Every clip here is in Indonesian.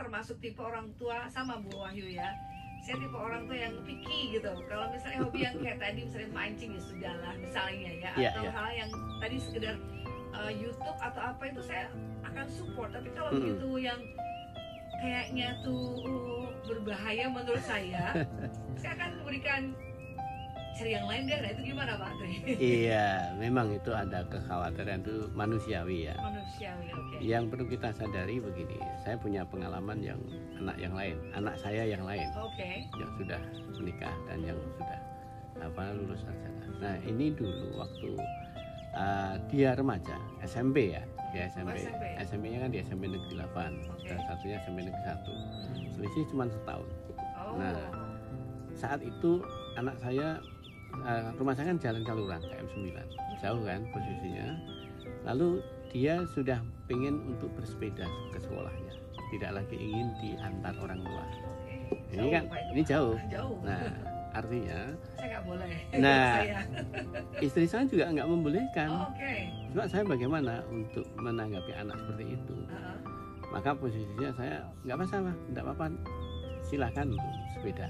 termasuk tipe orang tua sama Bu Wahyu ya. Saya tipe orang tua yang picky gitu. Kalau misalnya hobi yang kayak tadi misalnya mancing ya sudahlah misalnya ya, atau hal yang tadi sekedar YouTube atau apa itu saya akan support. Tapi kalau begitu yang kayaknya tuh berbahaya menurut saya akan memberikan cari yang lain deh. Nah itu gimana Pak? Iya, memang itu ada kekhawatiran, itu manusiawi ya. Manusiawi, oke. Yang perlu kita sadari begini, saya punya pengalaman yang lain, anak saya yang lain, yang sudah menikah dan yang sudah lulus sarjana. Nah ini dulu waktu dia remaja, SMP ya, dia SMP-nya kan di SMP Negeri 8, dan satunya SMP Negeri 1, selisih cuma setahun. Nah saat itu anak saya rumah saya kan jalan Kaluran KM9, jauh kan posisinya. Lalu dia sudah pengen untuk bersepeda ke sekolahnya, tidak lagi ingin diantar orang tua. Ini kan ini jauh. Nah artinya saya nggak boleh. Nah istri saya juga nggak membolehkan. Cuma saya bagaimana untuk menanggapi anak seperti itu? Maka posisinya saya nggak masalah, tidak apa-apa, silakan untuk sepeda.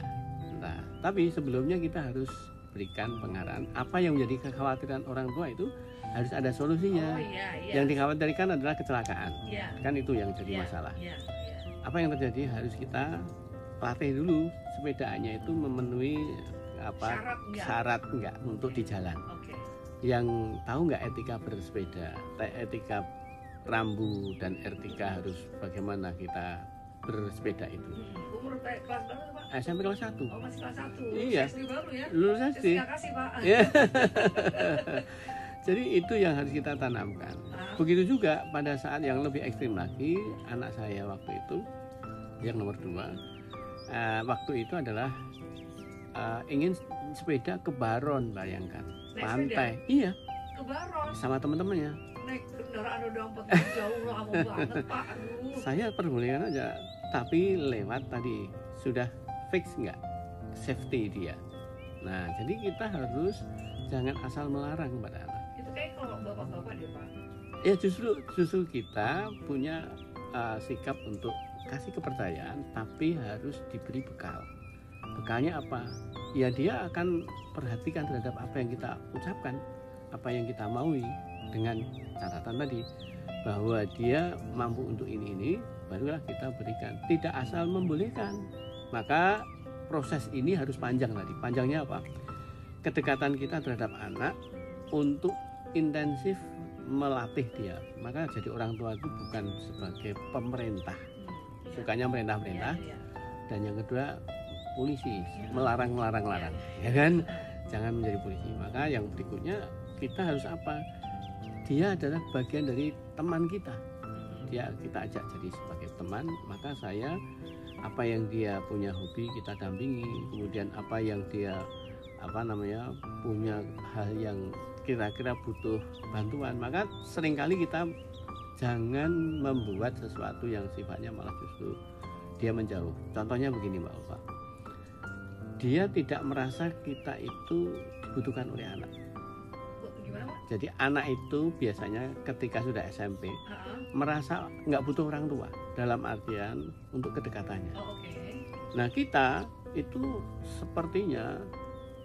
Nah tapi sebelumnya kita harus berikan pengarahan apa yang menjadi kekhawatiran orang tua, itu harus ada solusinya. Yang dikhawatirkan adalah kecelakaan, kan itu yang jadi masalah. Apa yang terjadi harus kita latih dulu sepedaannya itu memenuhi syarat enggak untuk di jalan. Yang tahu nggak etika bersepeda, etika rambu dan etika harus bagaimana kita bersepeda itu. Umur kelas berapa Pak? SMP kelas 1. Oh masih kelas 1. Iya. SD baru ya? Lulus SD. Terima kasih Pak. Jadi itu yang harus kita tanamkan. Begitu juga pada saat yang lebih ekstrim lagi, anak saya waktu itu yang nomor 2, waktu itu adalah ingin sepeda ke Baron, bayangkan. Pantai. Iya. Ke Baron. Sama teman-temannya. Naik kendaraan udah 4 jauh lama banget Pak. Aduh. Saya perbolehkan aja, tapi lewat tadi sudah fix nggak safety dia. Nah jadi kita harus jangan asal melarang kepada anak. Itu kayak kalau bapak-bapak dia Pak. Ya justru kita punya sikap untuk kasih kepercayaan, tapi harus diberi bekal. Bekalnya apa? Ya dia akan perhatikan terhadap apa yang kita ucapkan, apa yang kita maui, dengan catatan tadi bahwa dia mampu untuk ini, barulah kita berikan. Tidak asal membolehkan. Maka proses ini harus panjang tadi. Panjangnya apa? Kedekatan kita terhadap anak untuk intensif melatih dia. Maka jadi orang tua itu bukan sebagai pemerintah, sukanya merintah-merintah. Dan yang kedua polisi, melarang, ya kan? Jangan menjadi polisi. Maka yang berikutnya kita harus apa? Dia adalah bagian dari teman kita. Kita ajak jadi sebagai teman. Maka saya apa yang dia punya hobi kita dampingi. Kemudian apa yang dia punya hal yang kira-kira butuh bantuan. Maka seringkali kita jangan membuat sesuatu yang sifatnya malah justru dia menjauh. Contohnya begini Mbak Ulfa. Dia tidak merasa kita itu dibutuhkan oleh anak. Jadi anak itu biasanya ketika sudah SMP merasa nggak butuh orang tua dalam artian untuk kedekatannya. Nah kita itu sepertinya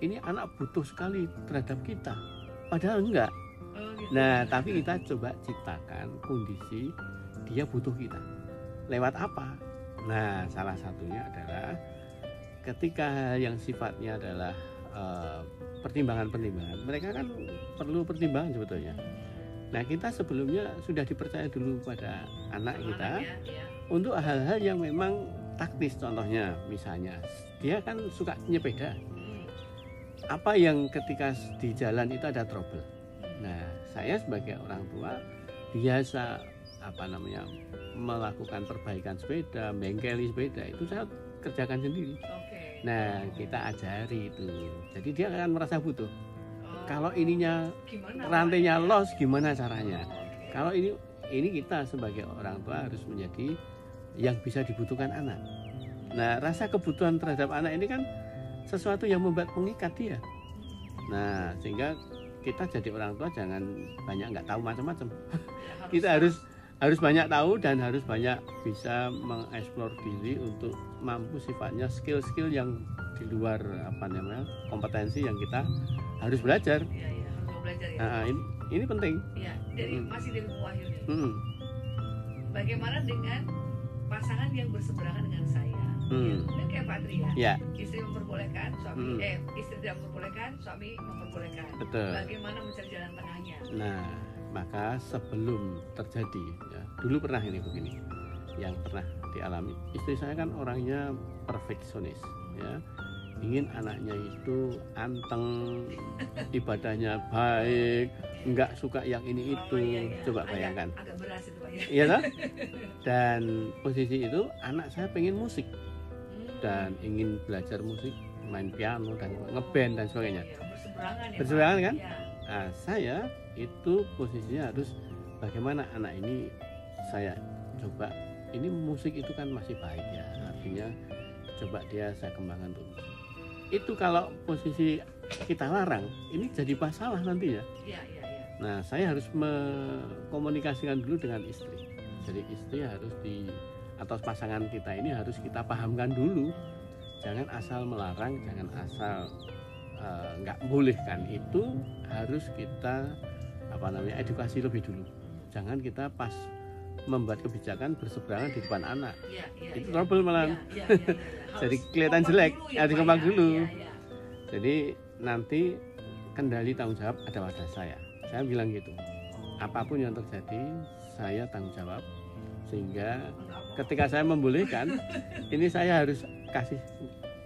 ini anak butuh sekali terhadap kita, padahal enggak. Nah tapi kita coba ciptakan kondisi dia butuh kita. Lewat apa? Nah salah satunya adalah ketika yang sifatnya adalah pertimbangan-pertimbangan, mereka kan perlu pertimbangan sebetulnya. Nah kita sebelumnya sudah dipercaya dulu pada anak kita untuk hal-hal yang memang taktis. Contohnya misalnya dia kan suka nyepeda, apa yang ketika di jalan itu ada trouble. Nah saya sebagai orang tua biasa melakukan perbaikan sepeda, bengkeli sepeda itu saya kerjakan sendiri. Nah kita ajari itu, jadi dia akan merasa butuh. Kalau ininya rantainya los, gimana caranya? Kalau ini kita sebagai orang tua harus menjadi yang bisa dibutuhkan anak. Nah rasa kebutuhan terhadap anak ini kan sesuatu yang membuat mengikat dia. Nah sehingga kita jadi orang tua jangan banyak nggak tahu macam-macam. Kita harus harus banyak tahu dan harus banyak bisa mengeksplor diri untuk mampu sifatnya skill-skill yang di luar kompetensi yang kita harus belajar. Iya, harus belajar ya. Nah, ini penting. Iya, masih dari Bu Wahyu nih. Bagaimana dengan pasangan yang berseberangan dengan saya? Kan kayak Pak Tri ya. Istri memperbolehkan, istri tidak memperbolehkan, suami memperbolehkan. Betul. Bagaimana mencari jalan tengahnya? Nah, maka sebelum terjadi, ya, dulu pernah ini begini, yang pernah dialami. Istri saya kan orangnya perfeksionis, ya, ingin anaknya itu anteng, ibadahnya baik, nggak suka yang ini itu. Coba bayangkan. Agak beras itu Pak ya. Iya kan? Dan posisi itu anak saya pengen musik dan ingin belajar musik, main piano dan ngeband dan sebagainya. Berseberangan kan? Ya. Nah, saya itu posisinya harus bagaimana anak ini saya coba, ini musik itu kan masih baik ya, artinya coba saya kembangkan tuh. Itu kalau posisi kita larang, ini jadi masalah nanti ya. Nah, saya harus mengkomunikasikan dulu dengan istri. Jadi istri harus atau pasangan kita ini harus kita pahamkan dulu. Jangan asal melarang, jangan asal nggak bolehkan. Itu harus kita edukasi lebih dulu. Jangan kita pas membuat kebijakan berseberangan di depan anak. Itu trouble malah. Jadi kelihatan jelek, harus dikembang dulu. Jadi nanti kendali tanggung jawab ada pada saya. Saya bilang gitu. Apapun yang terjadi, saya tanggung jawab. Sehingga ketika saya membolehkan, ini saya harus kasih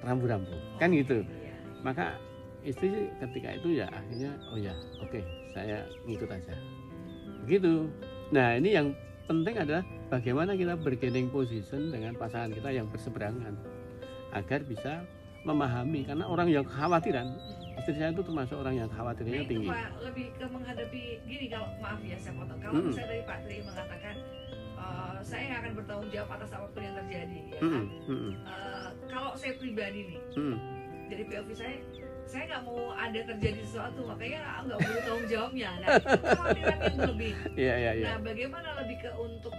rambu-rambu, kan gitu. Maka istri ketika itu ya akhirnya oke, saya ngikut aja begitu. Nah, ini yang penting adalah bagaimana kita bergaining position dengan pasangan kita yang berseberangan agar bisa memahami, karena orang yang kekhawatiran, istri saya itu termasuk orang yang khawatirnya tinggi. Pak, lebih ke menghadapi gini, kalau maaf ya saya potong, kalau misalnya dari Pak Tri mengatakan saya akan bertanggung jawab atas apapun yang terjadi, ya kan? Kalau saya pribadi nih, dari POV saya nggak mau ada terjadi sesuatu, makanya nggak perlu tanggung jawabnya. Nah, kekhawatiran yang lebih. Nah, bagaimana lebih ke untuk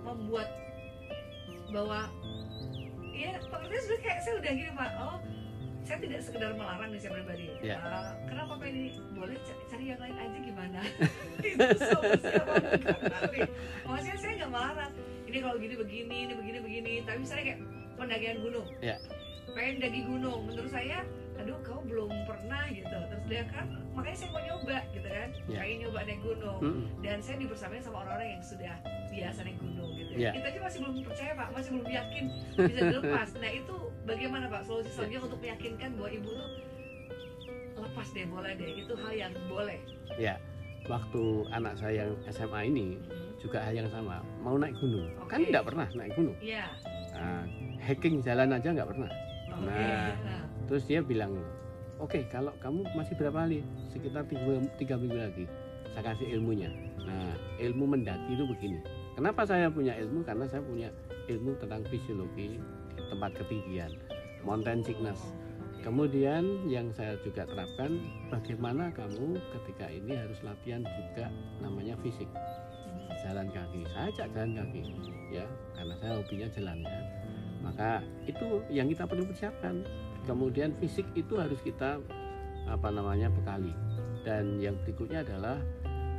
membuat bahwa ya pengertian sudah kayak saya udah gini Pak, saya tidak sekedar melarang nih saya pribadi. Kenapa Pak ini boleh cari yang lain aja gimana? Itu solusi apa bukan? Maksudnya saya nggak melarang. Ini kalau gini begini, ini begini. Tapi misalnya kayak pendakian gunung, pengen daki gunung, menurut saya, aduh kamu belum pernah gitu. Terus dia kan, makanya saya mau nyoba gitu kan, pengen nyoba naik gunung. Dan saya dibersamain sama orang-orang yang sudah biasa naik gunung gitu. Kita aja masih belum percaya Pak, masih belum yakin bisa dilepas. Nah itu bagaimana Pak solusi selanjutnya untuk meyakinkan bahwa ibu tuh lepas deh, boleh deh, itu hal yang boleh. Ya, waktu anak saya yang SMA ini juga hal yang sama, mau naik gunung, kan tidak pernah naik gunung. Hiking jalan aja nggak pernah. Terus dia bilang, oke, kalau kamu masih berapa kali? Sekitar 3 minggu lagi, saya kasih ilmunya. Nah, ilmu mendaki itu begini. Kenapa saya punya ilmu? Karena saya punya ilmu tentang fisiologi di tempat ketinggian, mountain sickness. Kemudian yang saya juga terapkan, bagaimana kamu ketika ini harus latihan juga namanya fisik, jalan kaki. Saya ajak jalan kaki, ya, karena saya hobinya jalannya. Maka itu yang kita perlu persiapkan. Kemudian fisik itu harus kita bekali. Dan yang berikutnya adalah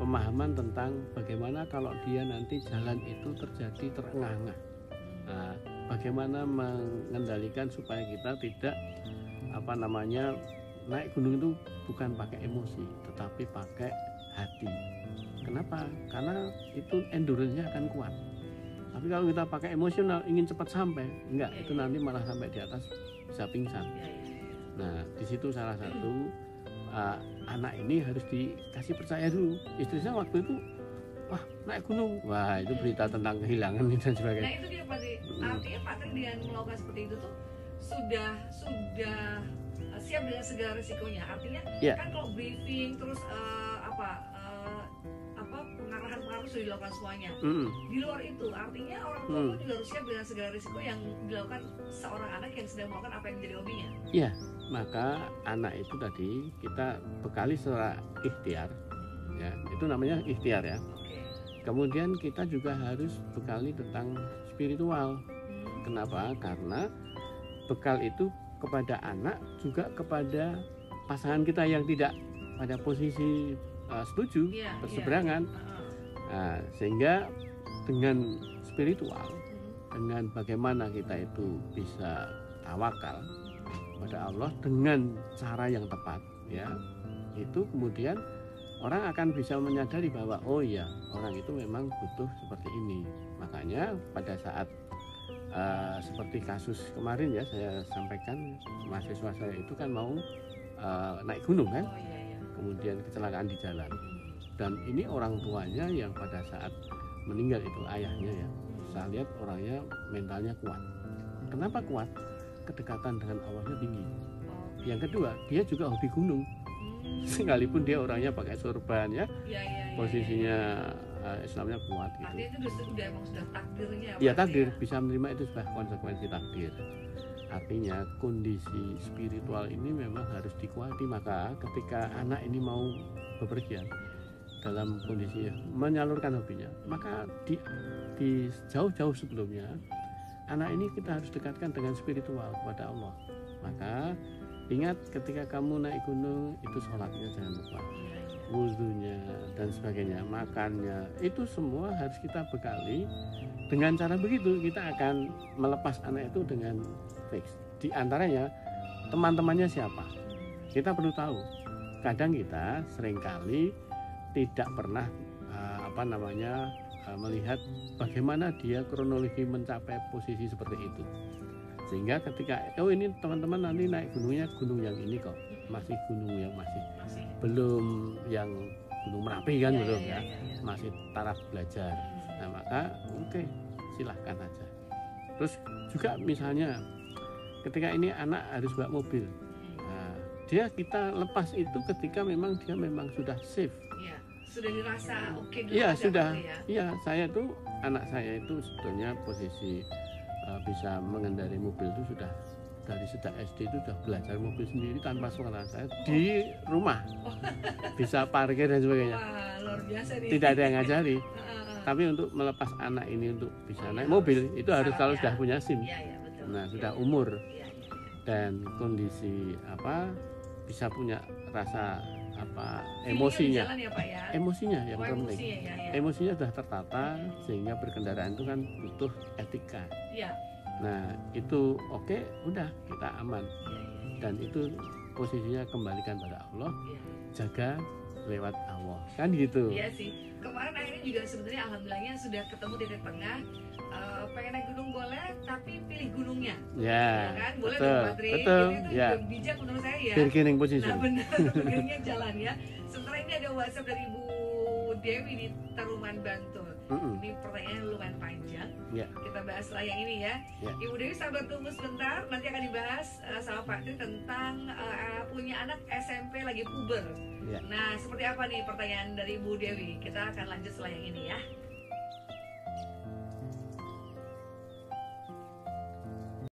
pemahaman tentang bagaimana kalau dia nanti jalan itu terjadi terengah-engah. Nah, bagaimana mengendalikan supaya kita tidak naik gunung itu bukan pakai emosi, tetapi pakai hati. Kenapa? Karena itu endurance-nya akan kuat. Tapi kalau kita pakai emosional, ingin cepat sampai, enggak, itu nanti malah sampai di atas bisa pingsan. Nah, di situ salah satu anak ini harus dikasih percaya dulu. Istri saya waktu itu, wah naik gunung, wah itu berita tentang kehilangan dan sebagainya. Nah itu dia Pak Tri, artinya Pak Tri dengan melakukan seperti itu tuh sudah siap dengan segala risikonya. Artinya kan kalau briefing terus pengarahan sudah dilakukan semuanya. Di luar itu artinya orang tua pun juga harus siap dengan segala risiko yang dilakukan seorang anak yang sedang melakukan apa yang menjadi hobinya. Iya, maka anak itu tadi kita bekali secara ikhtiar, ya itu namanya ikhtiar ya. Kemudian kita juga harus bekali tentang spiritual. Kenapa? Karena bekal itu kepada anak juga kepada pasangan kita yang tidak pada posisi setuju, berseberangan. Nah, sehingga dengan spiritual, dengan bagaimana kita itu bisa tawakal pada Allah dengan cara yang tepat, ya, itu kemudian orang akan bisa menyadari bahwa oh ya, orang itu memang butuh seperti ini. Makanya pada saat seperti kasus kemarin ya, saya sampaikan mahasiswa saya itu kan mau naik gunung kan, kemudian kecelakaan di jalan, dan ini orang tuanya yang pada saat meninggal itu ayahnya ya, saya lihat orangnya mentalnya kuat. Kenapa kuat? Kedekatan dengan Allahnya tinggi. Yang kedua, dia juga hobi gunung, sekalipun dia orangnya pakai sorban ya, posisinya Islamnya kuat gitu. Artinya itu emang sudah takdirnya. Ya takdir, bisa menerima itu sudah konsekuensi takdir. Artinya kondisi spiritual ini memang harus dikuati. Maka ketika anak ini mau bepergian dalam kondisi menyalurkan hobinya, maka di jauh-jauh sebelumnya anak ini kita harus dekatkan dengan spiritual kepada Allah. Maka ingat ketika kamu naik gunung itu sholatnya jangan lupa, wudhunya dan sebagainya, makannya itu semua harus kita bekali. Dengan cara begitu kita akan melepas anak itu dengan fix. Di antaranya teman-temannya siapa, kita perlu tahu. Kadang kita seringkali tidak pernah melihat bagaimana dia kronologi mencapai posisi seperti itu, sehingga ketika ini teman-teman nanti naik gunungnya gunung yang ini kok, masih gunung yang masih belum yang Gunung Merapi kan, belum ya, masih taraf belajar. Nah maka oke, silahkan aja. Terus juga misalnya ketika ini anak harus bawa mobil, nah, kita lepas itu ketika memang dia memang sudah safe. Sudah dirasa oke dulu. Iya sudah. Iya, saya tuh anak saya itu sebetulnya posisi bisa mengendarai mobil itu sudah dari sejak SD itu sudah belajar mobil sendiri tanpa suara saya di rumah, bisa parkir dan sebagainya. Wah, luar biasa nih. Tidak ada yang ngajari. Tapi untuk melepas anak ini untuk bisa naik mobil itu harus kalau sudah punya SIM. Betul. Nah sudah umur dan kondisi bisa punya rasa emosinya, emosinya yang penting. Emosinya sudah tertata sehingga berkendaraan itu kan butuh etika. Nah itu oke, udah kita aman. Dan itu posisinya kembalikan pada Allah, jaga lewat Allah kan gitu. Iya sih, kemarin akhirnya juga sebenarnya alhamdulillahnya sudah ketemu titik tengah. Pengen naik gunung boleh, tapi pilih gunungnya. Ya kan? Boleh betul, dong, Patri. betul. Jadi itu ya. juga bijak menurut saya ya. Beginning position. Nah benar, beginningnya jalan ya. Sementara ini ada WhatsApp dari Ibu Dewi di Taruman, Bantul. Ini pertanyaan lumayan panjang. Kita bahas setelah yang ini ya. Ibu Dewi sabar tunggu sebentar, nanti akan dibahas sama Pak Tri tentang punya anak SMP lagi puber. Nah seperti apa nih pertanyaan dari Ibu Dewi? Kita akan lanjut setelah yang ini ya.